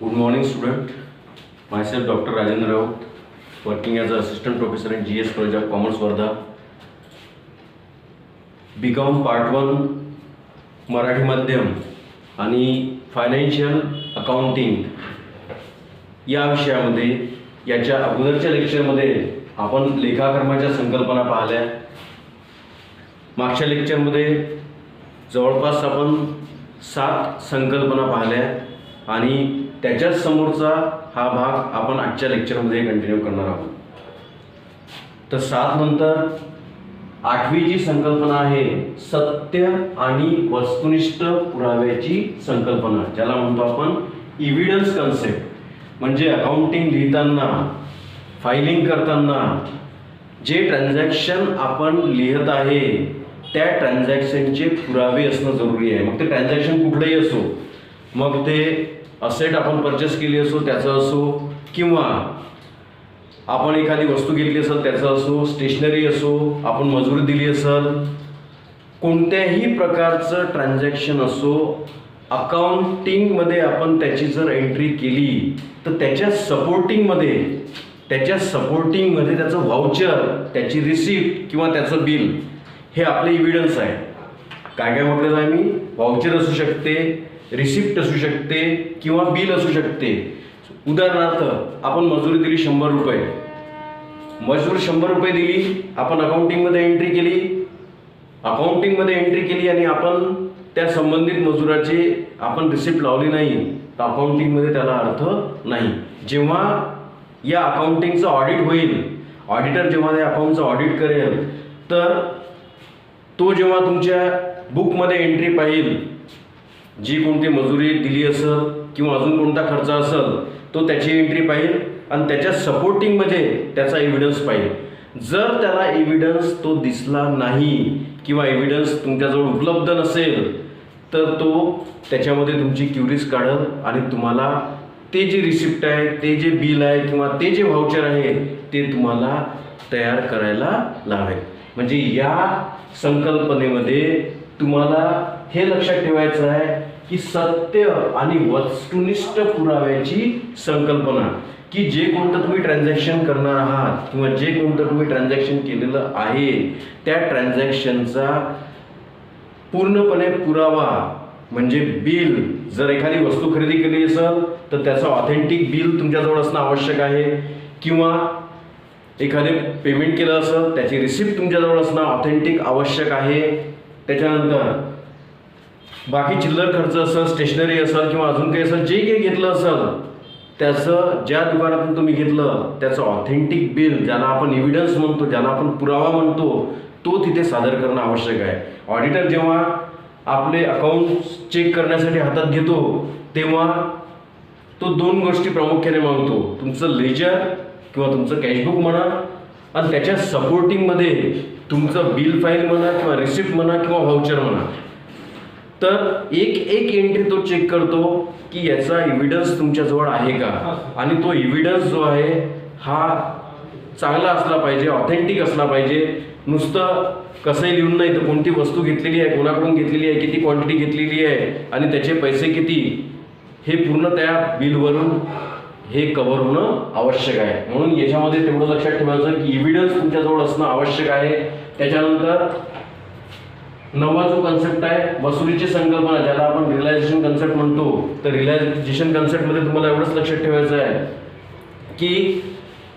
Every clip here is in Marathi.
Good morning, student. Myself, Dr. Rajendra Raut, working as an assistant professor in GS College of Commerce, Wardha. BCom Part 1 Marathi माध्यम आणि फायनान्शियल अकाउंटिंग या विषयामध्ये याच्या अगोदरच्या लेक्चरमध्ये आपण लेखाकर्माच्या संकल्पना पाहिल्या. मागच्या लेक्चरमध्ये जवळपास आपण 7 संकल्पना पाहिल्या आणि त्याच्याच समोरचा हा भाग आपण आजच्या लेक्चरमध्ये कंटिन्यू करणार आहोत. तर 7 नंतर 8वी जी संकल्पना आहे सत्य आणि वस्तुनिष्ठ पुराव्याची संकल्पना, ज्याला म्हणतो आपण एव्हिडन्स कन्सेप्ट. म्हणजे अकाउंटिंग लिहिताना, फायलिंग करताना जे ट्रान्झॅक्शन आपण लिहित आहे त्या ट्रान्झॅक्शनचे पुरावे असणं जरुरी आहे. मग ते ट्रान्झॅक्शन कुठलंही असो, मग ते असेट आपण परचेस केली असो त्याचं असो, किंवा आपण एखादी वस्तू घेतली असेल त्याचं असो, स्टेशनरी असो, आपण मजुरी दिली असेल, कोणत्याही प्रकारचं ट्रान्झॅक्शन असो, अकाउंटिंगमध्ये आपण त्याची जर एंट्री केली तर त्याच्या सपोर्टिंगमध्ये त्याचं व्हाउचर, त्याची रिसिप्ट किंवा त्याचं बिल हे आपले एव्हिडन्स आहे. काय काय म्हटलेलं आहे मी? व्हाउचर असू शकते, रिसिप्ट असू शकते किंवा बिल असू शकते. उदाहरणार्थ आपण मजुरी दिली 100 रुपये, मजूर 100 रुपये दिली, आपण अकाउंटिंगमध्ये एंट्री केली आणि आपण त्या संबंधित मजुराची आपण रिसिप्ट लावली नाही तर अकाउंटिंगमध्ये त्याला अर्थ नाही. जेव्हा या अकाउंटिंगचं ऑडिट होईल, ऑडिटर जेव्हा या अकाउंटचं ऑडिट करेल तर तो जेव्हा तुमच्या बुकमध्ये एंट्री पाहिल, जी कोणती मजुरी दिली असेल किंवा अजून कोणता खर्च असेल तो त्याची एंट्री पाहिल आणि त्याच्या सपोर्टिंगमध्ये त्याचा एव्हिडन्स पाहिल. जर त्याला एव्हिडन्स तो दिसला नाही किंवा एव्हिडन्स तुमच्याजवळ उपलब्ध नसेल तर तो त्याच्यामध्ये तुमची क्युरीज काढल आणि तुम्हाला ते जे रिसिप्ट आहे, ते जे बिल आहे किंवा ते जे व्हाउचर आहे ते तुम्हाला तयार करायला लावेल. म्हणजे या संकल्पनेमध्ये तुम्हाला हे लक्षात ठेवायचं आहे की सत्य आणि वस्तुनिष्ठ पुराव्याची संकल्पना, की जे कोणतं तुम्ही ट्रान्झॅक्शन करणार आहात किंवा जे कोणतं तुम्ही ट्रान्झॅक्शन केलेलं आहे त्या ट्रान्झॅक्शनचा पूर्णपणे पुरावा म्हणजे बिल. जर एखादी वस्तू खरेदी केली असेल तर त्याचं ऑथेंटिक बिल तुमच्याजवळ असणं आवश्यक आहे, किंवा एखादे पेमेंट केलं असेल त्याची रिसिप्ट तुमच्याजवळ असणं ऑथेंटिक आवश्यक आहे. त्याच्यानंतर बाकी चिल्लर खर्च असेल, स्टेशनरी असेल किंवा अजून काही असेल, जे काही घेतलं असेल त्याचं ज्या दुकानातून तुम्ही घेतलं त्याचं ऑथेंटिक बिल, ज्याला आपण एव्हिडन्स म्हणतो, ज्याला आपण पुरावा म्हणतो, तो तिथे सादर करणं आवश्यक आहे. ऑडिटर जेव्हा आपले अकाउंट चेक करण्यासाठी हातात घेतो तेव्हा तो 2 गोष्टी प्रामुख्याने मागतो, तुमचं लेजर किंवा तुमचं कॅशबुक म्हणा आणि त्याच्या सपोर्टिंगमध्ये तुमचं बिल फाईल म्हणा किंवा रिसिप्ट म्हणा किंवा व्हाउचर म्हणा. तर एक एंट्री तो चेक करतो की याचा एव्हिडन्स तुमच्याजवळ आहे का, आणि तो एव्हिडन्स जो आहे हा चांगला असला पाहिजे, ऑथेंटिक असला पाहिजे. नुसतं कसंही लिहून नाही तर कोणती वस्तू घेतलेली आहे, कोणाकडून घेतलेली आहे, किती क्वांटिटी घेतलेली आहे आणि त्याचे पैसे किती, हे पूर्ण त्या बिलवरून हे कव्हर होणं आवश्यक आहे. म्हणून याच्यामध्ये तेवढं लक्षात ठेवायचं की एव्हिडन्स तुमच्याजवळ असणं आवश्यक आहे. त्याच्यानंतर 9वा जो कन्सेप्ट आहे वसुलीची संकल्पना, ज्याला आपण रिअलायझेशन कन्सेप्ट म्हणतो. तर रिअलायझेशन कन्सेप्टमध्ये तुम्हाला एवढंच लक्षात ठेवायचं आहे की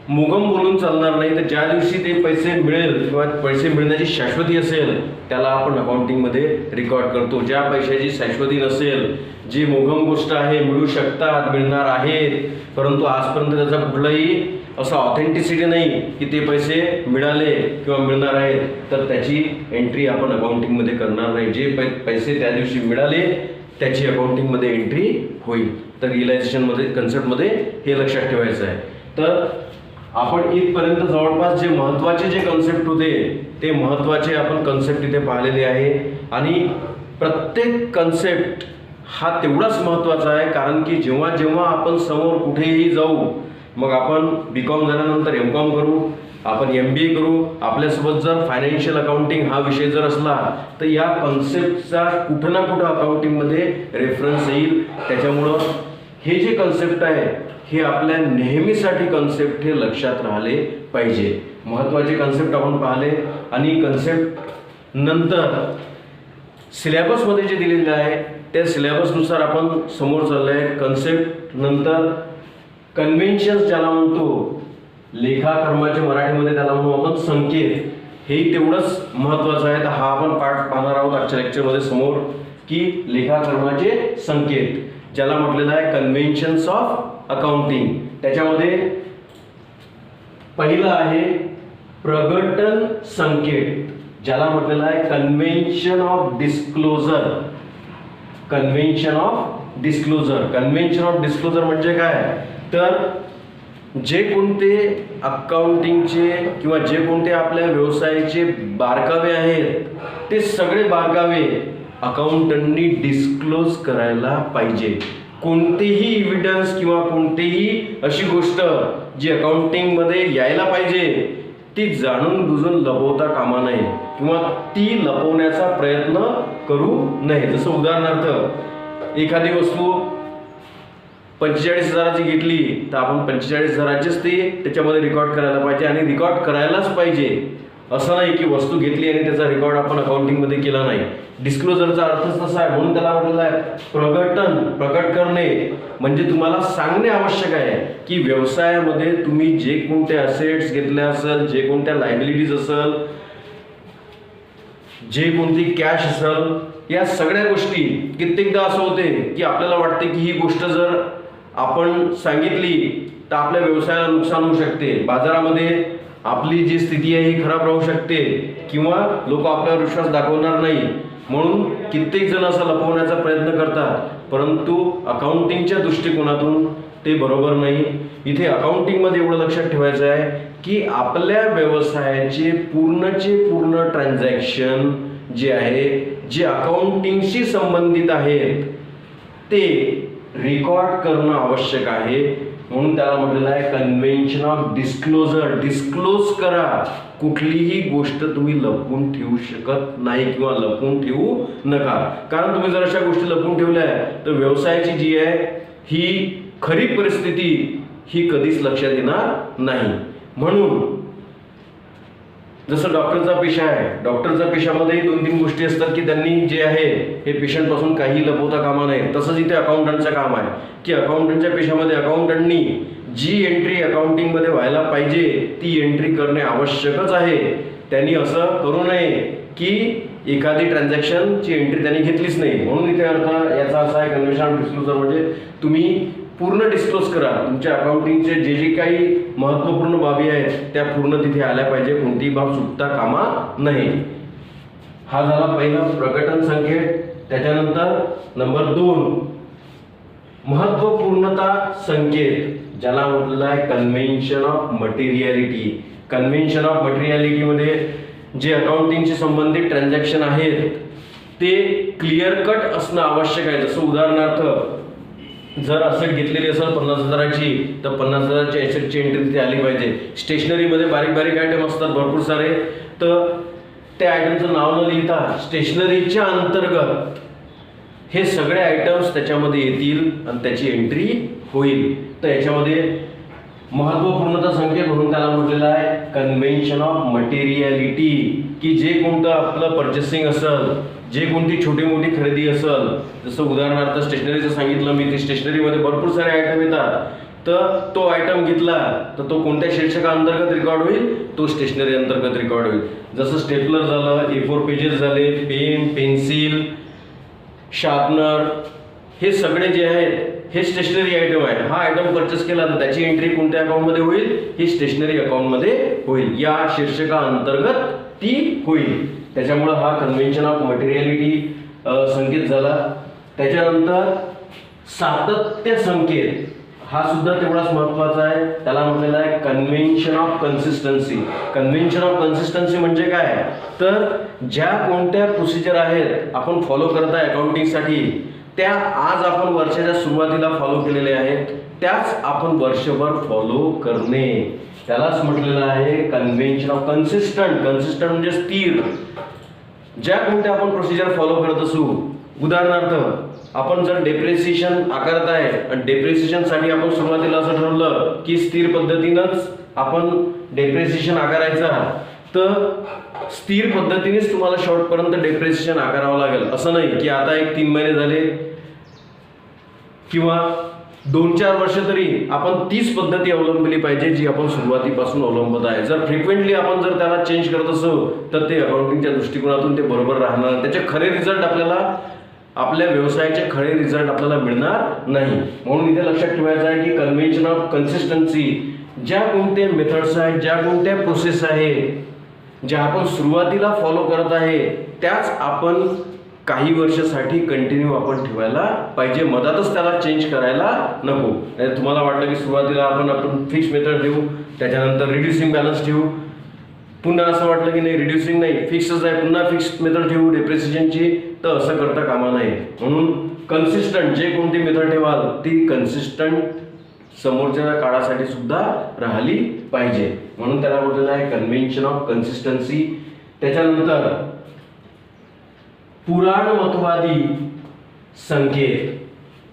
मुगम बोलून चालणार नाही. तर ज्या दिवशी ते पैसे मिळेल किंवा पैसे मिळण्याची शाश्वती असेल त्याला आपण अकाउंटिंगमध्ये रेकॉर्ड करतो. ज्या पैशाची शाश्वती नसेल, जी मोघम गोष्ट आहे, मिळू शकतात, मिळणार आहेत परंतु आजपर्यंत त्याचा कुठलाही असं ऑथेंटिसिटी नाही की ते पैसे मिळाले किंवा मिळणार आहेत, तर त्याची एंट्री आपण अकाउंटिंगमध्ये करणार नाही. जे पैसे त्या दिवशी मिळाले त्याची अकाउंटिंगमध्ये एंट्री होईल. तर रिअलायझेशनमध्ये कन्सेप्टमध्ये हे लक्षात ठेवायचं आहे. तर आपण इथपर्यंत जवळपास जे महत्त्वाचे जे कन्सेप्ट होते ते महत्त्वाचे आपण कन्सेप्ट इथे पाहिलेले आहे. आणि प्रत्येक कन्सेप्ट हा तेवढाच महत्त्वाचा आहे, कारण की जेव्हा जेव्हा आपण समोर कुठेही जाऊ, मग आपण BCom झाल्यानंतर MCom करू, आपण MBA करू, आपल्यासोबत जर फायनान्शियल अकाउंटिंग हा विषय जर असला तर या कन्सेप्टचा कुठं ना कुठं अकाउंटिंगमध्ये रेफरन्स येईल. त्याच्यामुळं हे जे कन्सेप्ट आहे हे आपल्या नेहमीसाठी कन्सेप्ट हे लक्षात राहिले पाहिजे. महत्त्वाचे कन्सेप्ट आपण पाहिले आणि कन्सेप्ट नंतर सिलेबसमध्ये जे दिलेलं आहे त्या सिलेबसनुसार आपण समोर चाललो आहे. कन्सेप्ट नंतर कन्व्हेन्शन्स ज्याला म्हणतो, लेखाकर्माचे मराठीमध्ये त्याला म्हणू आपण संकेत, हेही तेवढंच महत्त्वाचं आहे. तर हा आपण पाठ पाहणार आहोत आजच्या लेक्चरमध्ये समोर की लेखाकर्माचे संकेत ज्याला म्हटलेलं आहे कन्व्हेन्शन्स ऑफ अकाउंटिंग. त्याच्यामध्ये पहिलं आहे प्रगटन संकेत ज्याला म्हटलेलं आहे convention of disclosure. Convention of disclosure. Convention of disclosure म्हणजे काय, तर जे कोणते अकाउंटिंगचे किंवा जे कोणते आपल्या व्यवसायाचे बारकावे आहेत ते सगळे बारकावे अकाउंटंटनी डिस्क्लोज करायला पाहिजे. कोणतेही इव्हिडन्स किंवा कोणतीही अशी गोष्ट जी अकाउंटिंगमध्ये यायला पाहिजे ती जाणून बुजून लपवता कामा नये किंवा ती लपवण्याचा प्रयत्न करू नये. जसं उदाहरणार्थ एखादी वस्तू 45,000ची घेतली तर आपण 45,000चीच ती त्याच्यामध्ये रेकॉर्ड करायला पाहिजे आणि रेकॉर्ड करायलाच पाहिजे. असं नाही की वस्तू घेतली आणि त्याचा रेकॉर्ड आपण अकाउंटिंगमध्ये केला नाही. डिस्क्लोजरचा अर्थच तसा आहे. म्हणून त्याला म्हटलेलं आहे प्रगटन. प्रकट करणे म्हणजे तुम्हाला सांगणे आवश्यक आहे की व्यवसायामध्ये तुम्ही जे कोणते असेट्स घेतले असेल, जे कोणत्या लायबिलिटीज असेल, जे कोणती कॅश असेल, या सगळ्या गोष्टी कित्येकदा असं होते की आपल्याला वाटते की ही गोष्ट जर आपण सांगितली तर आपल्या व्यवसायाला नुकसान होऊ शकते, बाजारामध्ये आपली जी स्थिती आहे ही खराब राहू शकते किंवा लोक आपल्यावर विश्वास दाखवणार नाही, म्हणून कित्येक जण असं लपवण्याचा प्रयत्न करतात. परंतु अकाउंटिंगच्या दृष्टिकोनातून ते बरोबर नाही. इथे अकाउंटिंगमध्ये एवढं लक्षात ठेवायचं आहे की आपल्या व्यवसायाचे पूर्णचे पूर्ण ट्रान्झॅक्शन जे आहे जे अकाउंटिंगशी संबंधित आहेत ते रेकॉर्ड करणं आवश्यक आहे. म्हणून त्याला म्हटलेलं आहे कन्व्हेन्शन ऑफ डिस्क्लोजर. डिस्क्लोज करा. कुठलीही गोष्ट तुम्ही लपवून ठेवू शकत नाही किंवा लपवून ठेवू नका. कारण तुम्ही जर अशा गोष्टी लपवून ठेवल्या तर व्यवसायाची जी आहे ही खरी परिस्थिती ही कधीच लक्षात येणार नाही. म्हणून जसं डॉक्टरचा पेशा आहे, डॉक्टरच्या पेशामध्ये 2-3 गोष्टी असतात की त्यांनी जे आहे हे पेशंटपासून काही लपवता कामा नये. तसंच इथे अकाउंटंटचं काम आहे की अकाउंटंटच्या पेशामध्ये अकाउंटंटनी जी एंट्री अकाउंटिंगमध्ये व्हायला पाहिजे ती एंट्री करणे आवश्यकच आहे. त्यांनी असं करू नये की एखादी ट्रान्झॅक्शनची एंट्री त्यांनी घेतलीच नाही. म्हणून इथे अर्थ याचा असा आहे कन्व्हेन्शन ऑफ डिस्क्लोजर म्हणजे तुम्ही पूर्ण डिस्क्लोज करा. तुमच्या अकाउंटिंगचे जे जे काही महत्त्वपूर्ण बाबी आहेत त्या पूर्ण तिथे आल्या पाहिजे. कोणतीही बाब चुकता कामा नये. हा झाला पहिला प्रकटन संकेत. त्याच्यानंतर नंबर 2 महत्त्वपूर्णता संकेत ज्याला म्हटलेलं आहे convention of materiality. Convention of मटेरियलिटीमध्ये जे अकाउंटिंगशी संबंधित ट्रान्झॅक्शन आहेत ते क्लिअर कट असणं आवश्यक आहे. जसं उदाहरणार्थ जर असेट घेतलेली असेल 50,000ची तर 50,000च्या एसेटची एंट्री तिथे आली पाहिजे. स्टेशनरीमध्ये बारीक बारीक आयटम असतात भरपूर सारे, तर त्या आयटमचं नाव न लिहिता स्टेशनरीच्या अंतर्गत हे सगळे आयटम्स त्याच्यामध्ये येतील आणि त्याची एंट्री होईल. तर याच्यामध्ये महत्त्वपूर्णता संकेत म्हणून त्याला म्हटलेलं आहे कन्व्हेन्शन ऑफ मटेरियलिटी की जे कोणतं आपलं पर्चेसिंग असेल, जे कोणती छोटी मोठी खरेदी असेल, जसं उदाहरणार्थ स्टेशनरीचं सांगितलं मी, ते स्टेशनरीमध्ये भरपूर सारे आयटम येतात, तर तो आयटम घेतला तर तो कोणत्या शीर्षका अंतर्गत रेकॉर्ड होईल, तो स्टेशनरी अंतर्गत रेकॉर्ड होईल. जसं स्टेपलर झालं, A4 पेजेस झाले, पेन, पेन्सिल, शार्पनर, हे सगळे जे आहेत हे स्टेशनरी आयटम आहे. हा आयटम परचेस केला तर त्याची एंट्री कोणत्या अकाउंटमध्ये होईल, ही स्टेशनरी अकाउंटमध्ये होईल, या शीर्षका अंतर्गत ती होईल. त्याच्यामुळं हा कन्व्हेन्शन ऑफ मटेरियलिटी संकेत झाला. त्याच्यानंतर सातत्य संकेत हा सुद्धा तेवढाच महत्त्वाचा आहे. त्याला म्हटलेलं आहे convention of consistency. Convention of consistency म्हणजे काय, तर ज्या कोणत्या प्रोसिजर आहेत आपण फॉलो करत आहे अकाउंटिंगसाठी त्या आज आपण वर्षाच्या सुरुवातीला फॉलो केलेल्या आहेत त्याच आपण वर्षभर फॉलो करणे, त्यालाच म्हटलेलं आहे कन्व्हेन्शन ऑफ कन्सिस्टंट. कन्सिस्टंट म्हणजे स्थिर. ज्या कोणत्या आपण प्रोसिजर फॉलो करत असू, उदाहरणार्थ आपण जर डेप्रिसिएशन आकारत आहे आणि डेप्रिसिएशनसाठी आपण सुरुवातीला असं ठरवलं की स्थिर पद्धतीनंच आपण डेप्रिसिएशन आकारायचा, तर स्थिर पद्धतीनेच तुम्हाला शेवटपर्यंत डेप्रिसिएशन आकारावं लागेल. असं नाही की आता एक 3 महिने झाले किंवा 2-4 वर्ष तरी आपण तीच पद्धती अवलंबली पाहिजे जी आपण सुरुवातीपासून अवलंबत आहे. जर फ्रिक्वेंटली आपण जर त्याला चेंज करत असो तर ते अकाउंटिंगच्या दृष्टिकोनातून ते बरोबर राहणार, त्याचे खरे रिझल्ट आपल्याला, आपल्या व्यवसायाचे खरे रिझल्ट आपल्याला मिळणार नाही. म्हणून इथे लक्षात ठेवायचं आहे की कन्व्हेन्शन ऑफ कन्सिस्टन्सी, ज्या कोणत्या मेथड्स आहेत, ज्या कोणत्या प्रोसेस आहे, ज्या आपण सुरुवातीला फॉलो करत आहे त्याच आपण काही वर्षासाठी कंटिन्यू आपण ठेवायला पाहिजे. मधातच त्याला चेंज करायला नको. तुम्हाला वाटलं की सुरुवातीला आपण फिक्स मेथड ठेवू, त्याच्यानंतर रिड्युसिंग बॅलन्स ठेवू, पुन्हा असं वाटलं की नाही रिड्युसिंग नाही फिक्सच आहे, पुन्हा फिक्स मेथड ठेवू डेप्रिसिएशनची, तर असं करता कामा नये. म्हणून कन्सिस्टंट जे कोणती मेथड ठेवाल ती कन्सिस्टंट समोरच्या काळासाठी सुद्धा राहिली पाहिजे. म्हणून त्याला म्हटलेलं आहे कन्व्हेन्शन ऑफ कन्सिस्टन्सी. त्याच्यानंतर पुराणमतवादी संकेत,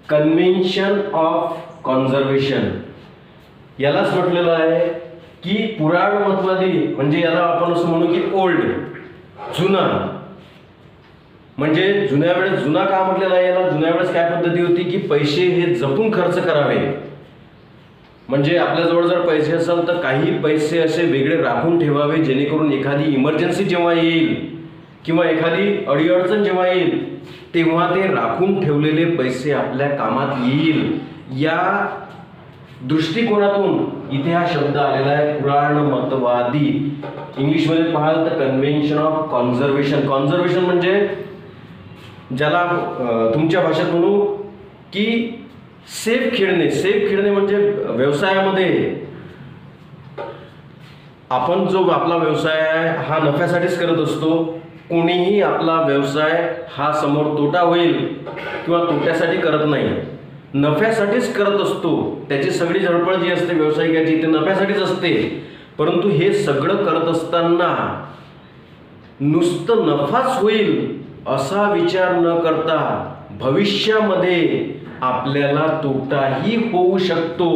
कन्व्हेन्शन ऑफ कॉन्झर्वेशन, यालाच म्हटलेलं आहे की पुराणमतवादी म्हणजे याला आपण असं म्हणू की ओल्ड, जुना. म्हणजे जुन्या वेळेस, जुना का म्हटलेला आहे याला, जुन्या वेळेस काय पद्धती होती की पैसे हे जपून खर्च करावे. म्हणजे आपल्याजवळ जर पैसे असेल तर काही पैसे असे वेगळे राखून ठेवावे जेणेकरून एखादी इमर्जन्सी जेव्हा येईल किंवा एखादी अडीअडचण जेव्हा येईल तेव्हा ते राखून ठेवलेले पैसे आपल्या कामात येईल. या दृष्टिकोनातून इथे हा शब्द आलेला आहे पुराणमतवादी. इंग्लिशमध्ये पाहाल तर कन्व्हेन्शन ऑफ कॉन्झर्वेशन. कॉन्झर्वेशन म्हणजे ज्याला तुमच्या भाषेत म्हणू की सेफ खेळणे. सेफ खेळणे म्हणजे व्यवसायामध्ये आपण जो आपला व्यवसाय आहे हा नफ्यासाठीच करत असतो. कोणीही आपला व्यवसाय हा समोर तोटा होईल किंवा तोट्यासाठी करत नाही, नफ्यासाठीच करत असतो. त्याची सगळी धडपड जी असते व्यावसायिकाची ते नफ्यासाठीच असते. परंतु हे सगळं करत असताना नुसतं नफाच होईल असा विचार न करता भविष्यामध्ये आपल्याला तोटाही होऊ शकतो.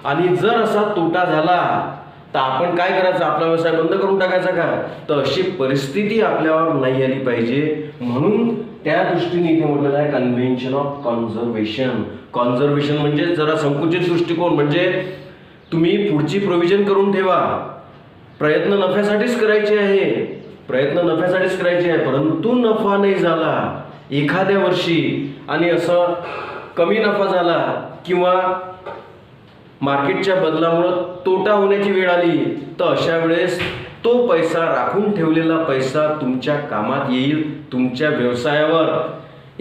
आणि जर असा तोटा झाला तर आपण काय करायचं, आपला व्यवसाय बंद करून टाकायचा का? तर अशी परिस्थिती आपल्यावर नाही आली पाहिजे. म्हणून त्या दृष्टीने इथे म्हटलेलं आहे कन्व्हेन्शन ऑफ कॉन्झर्वेशन. कॉन्झर्वेशन म्हणजे जरा संकुचित दृष्टिकोन, म्हणजे तुम्ही पुढची प्रोव्हिजन करून ठेवा. प्रयत्न नफ्यासाठीच करायचे आहे, प्रयत्न नफ्यासाठीच करायचे आहे, परंतु नफा नाही झाला एखाद्या वर्षी आणि असं कमी नफा झाला किंवा मार्केटच्या बदलामुळं तोटा होण्याची वेळ आली तर अशा वेळेस तो पैसा, राखून ठेवलेला पैसा तुमच्या कामात येईल. तुमच्या व्यवसायावर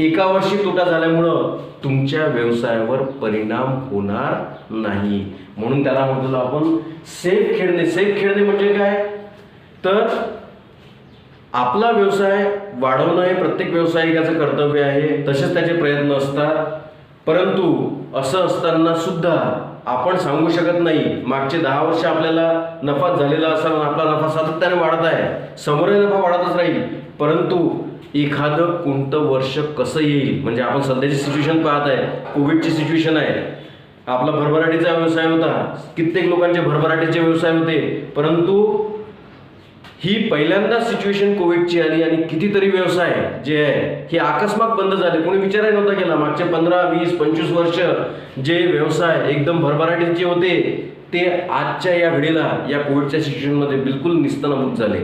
एका वर्षी तोटा झाल्यामुळं तुमच्या व्यवसायावर परिणाम होणार नाही. म्हणून त्याला म्हटलं आपण सेफ खेळणे. सेफ खेळणे म्हणजे काय, तर आपला व्यवसाय वाढवणं हे प्रत्येक व्यावसायिकाचं कर्तव्य आहे, तसेच त्याचे प्रयत्न असतात. परंतु असं असताना सुद्धा आपण सांगू शकत नाही मागचे 10 वर्ष आपल्याला नफा झालेला असेल आणि आपला नफा सातत्याने वाढत आहे, समोरही नफा वाढतच राहील, परंतु एखादं कोणतं वर्ष कसं येईल, म्हणजे आपण सध्याची सिच्युएशन पाहत आहे, कोविडची सिच्युएशन आहे. आपला भरभराटीचा व्यवसाय होता, कित्येक लोकांचे भरभराटीचे व्यवसाय होते, परंतु ही पहिल्यांदाच सिच्युएशन कोविडची आली आणि कितीतरी व्यवसाय जे आहे हे अकस्मात बंद झाले. कोणी विचारही नव्हता केला. मागचे 15, 20, 25 वर्ष जे व्यवसाय एकदम भरभराटीचे होते ते आजच्या या घडीला या कोविडच्या सिच्युएशनमध्ये बिलकुल निस्तनाबूत झाले.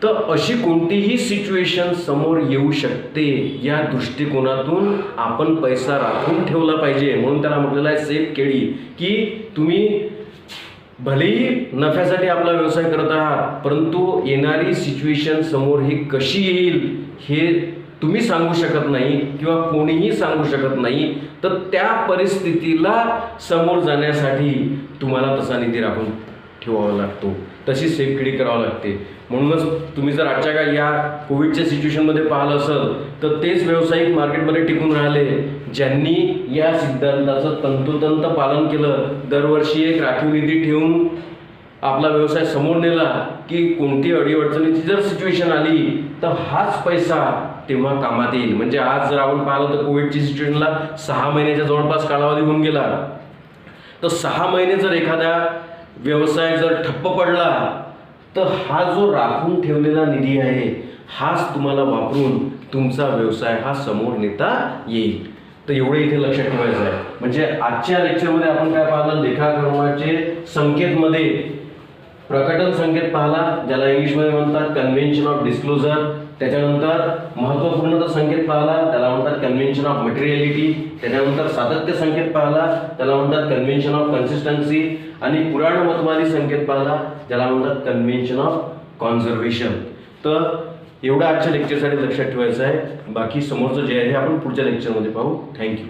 तर अशी कोणतीही सिच्युएशन समोर येऊ शकते, या दृष्टिकोनातून आपण पैसा राखून ठेवला पाहिजे. म्हणून त्याला म्हटलेलं आहे सेफ खेळी, की तुम्ही भलेही नफ्यासाठी आपला व्यवसाय करत आहात, परंतु येणारी सिच्युएशन समोर ही कशी येईल हे तुम्ही सांगू शकत नाही किंवा कोणीही सांगू शकत नाही. तर त्या परिस्थितीला समोर जाण्यासाठी तुम्हाला तसा निधी राखून ठेवावा लागतो, तशी सेफखेडी करावी लागते. म्हणूनच तुम्ही जर आजच्या काळात या कोविडच्या सिच्युएशनमध्ये पाहिलं असेल तर तेच व्यावसायिक मार्केटमध्ये टिकून राहिले ज्यांनी या सिद्धांताचं तंतोतंत पालन केलं. दरवर्षी एक राखीव निधी ठेवून आपला व्यवसाय समोर नेला की कोणती अडीअडचणीची जर सिच्युएशन आली तर हाच पैसा तेव्हा कामात येईल. म्हणजे आज जर आपण पाहिलं तर कोविडची सिच्युएशनला 6 महिन्याच्या जवळपास कालावधी होऊन गेला. तर 6 महिने जर एखादा व्यवसाय जर ठप्प पडला तर हा जो राखून ठेवलेला निधी आहे हाच तुम्हाला वापरून तुमचा व्यवसाय हा समोर नेता येईल. तर एवढे इथे लक्षात ठेवायचं आहे. म्हणजे आजच्या लेक्चरमध्ये आपण काय पाहिलं, लेखाकरणाचे संकेतमध्ये प्रकटन संकेत पाहिला, ज्याला इंग्लिशमध्ये म्हणतात कन्व्हेन्शन ऑफ डिस्क्लोजर. त्याच्यानंतर महत्त्वपूर्णता संकेत पाहिला, त्याला म्हणतात कन्व्हेन्शन ऑफ मटेरियलिटी. त्याच्यानंतर सातत्य संकेत पाहिला, त्याला म्हणतात कन्व्हेन्शन ऑफ कन्सिस्टन्सी. आणि पुराणमतवादी संकेत पाहिला, ज्याला म्हणतात कन्व्हेन्शन ऑफ कॉन्झर्वेशन. तर एवढं आजच्या लेक्चरसाठी लक्षात ठेवायचं आहे. बाकी समोरचं जे आहे आपण पुढच्या लेक्चरमध्ये पाहू. थँक्यू.